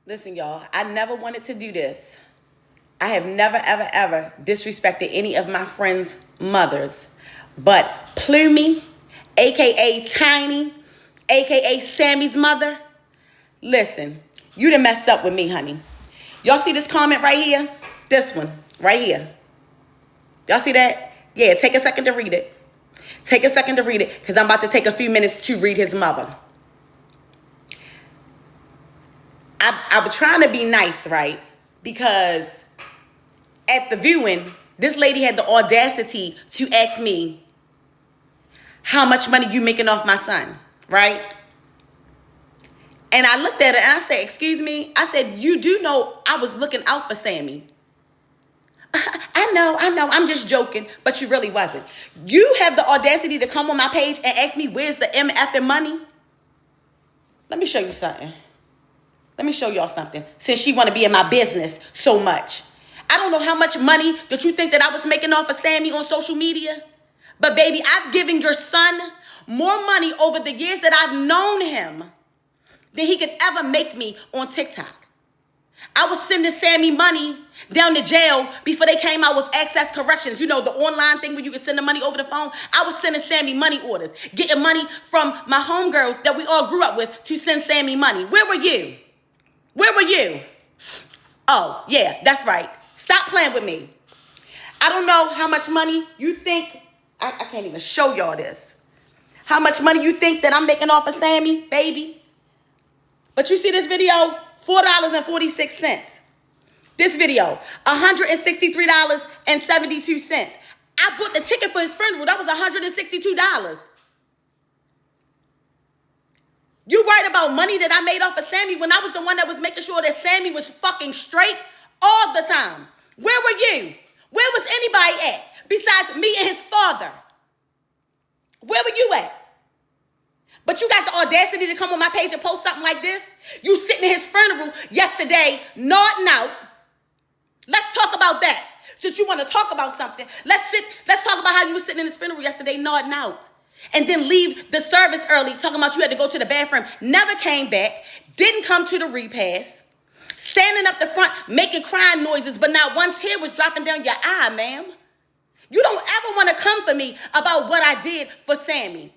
Listen, y'all, I never wanted to do this. I have never, ever, ever disrespected any of my friends' mothers. But Plumie, a.k.a. Tiny, a.k.a. Sammy's mother, listen, you done messed up with me, honey. Y'all see this comment right here? This one, right here. Y'all see that? Yeah, take a second to read it. Take a second to read it, because I'm about to take a few minutes to read his mother. I was trying to be nice, right? Because at the viewing, this lady had the audacity to ask me, how much money you making off my son, right? And I looked at her and I said, excuse me? I said, you do know I was looking out for Sammy. I know, I'm just joking, but you really wasn't. You have the audacity to come on my page and ask me, where's the MF and money? Let me show you something. Let me show y'all something, since she want to be in my business so much. I don't know how much money that you think that I was making off of Sammy on social media, but baby, I've given your son more money over the years that I've known him than he could ever make me on TikTok. I was sending Sammy money down to jail before they came out with Access Corrections. You know, the online thing where you can send the money over the phone. I was sending Sammy money orders, getting money from my homegirls that we all grew up with to send Sammy money. Where were you? Where were you? Oh, yeah, that's right. Stop playing with me. I don't know how much money you think. I can't even show y'all this. How much money you think that I'm making off of Sammy, baby? But you see this video? $4.46. This video, $163.72. I bought the chicken for his funeral. That was $162. You worried about money that I made off of Sammy when I was the one that was making sure that Sammy was fucking straight all the time? Where were you? Where was anybody at besides me and his father? Where were you at? But you got the audacity to come on my page and post something like this? You sitting in his funeral yesterday, nodding out. Let's talk about that. Since you want to talk about something, let's talk about how you were sitting in his funeral yesterday, nodding out. And then leave the service early, talking about you had to go to the bathroom. Never came back, didn't come to the repast. Standing up the front, making crying noises, but not one tear was dropping down your eye, ma'am. You don't ever want to come for me about what I did for Sammy.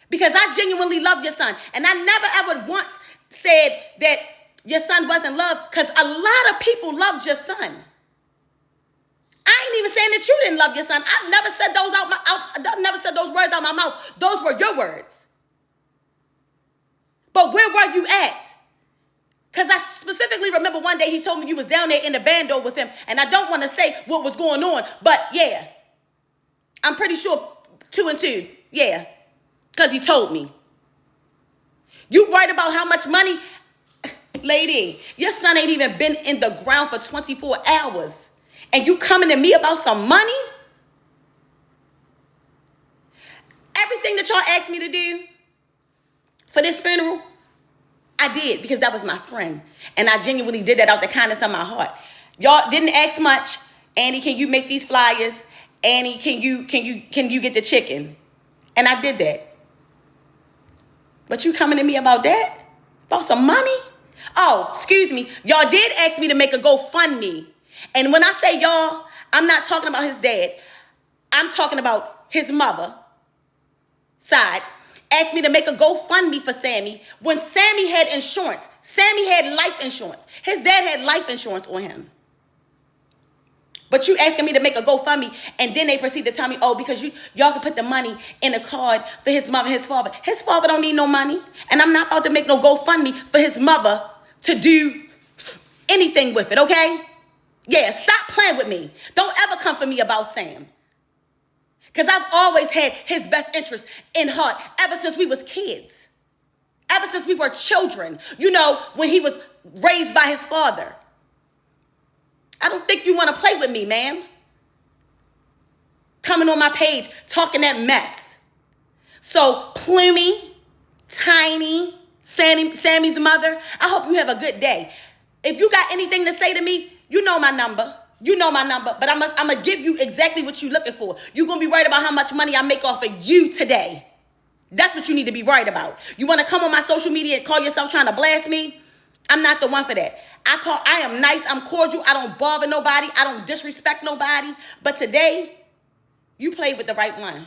Because I genuinely love your son. And I never ever once said that your son wasn't loved, because a lot of people loved your son. I ain't even saying that you didn't love your son. I've never said never said those words out my mouth. Those were your words. But where were you at? Because I specifically remember one day he told me you was down there in the bando with him, and I don't want to say what was going on, but yeah, I'm pretty sure 2 and 2, yeah, because he told me. You worried about how much money? Lady, your son ain't even been in the ground for 24 hours. And you coming to me about some money? Everything that y'all asked me to do for this funeral, I did, because that was my friend. And I genuinely did that out the kindness of my heart. Y'all didn't ask much. Annie, can you make these flyers? Annie, can you get the chicken? And I did that. But you coming to me about that? About some money? Oh, excuse me. Y'all did ask me to make a GoFundMe. And when I say y'all, I'm not talking about his dad. I'm talking about his mother side. Asked me to make a GoFundMe for Sammy when Sammy had insurance. Sammy had life insurance. His dad had life insurance on him. But you asking me to make a GoFundMe, and then they proceed to tell me, oh, because y'all can put the money in a card for his mother and his father. His father don't need no money. And I'm not about to make no GoFundMe for his mother to do anything with it, okay? Yeah, stop playing with me. Don't ever come for me about Sam. Because I've always had his best interest in heart ever since we was kids. Ever since we were children. You know, when he was raised by his father. I don't think you want to play with me, ma'am. Coming on my page, talking that mess. So, Plumie, Tiny, Sammy's mother, I hope you have a good day. If you got anything to say to me, you know my number. You know my number. But I'm going to give you exactly what you're looking for. You're going to be worried about how much money I make off of you today. That's what you need to be worried about. You want to come on my social media and call yourself trying to blast me? I'm not the one for that. I am nice, I'm cordial, I don't bother nobody, I don't disrespect nobody. But today, you played with the right one.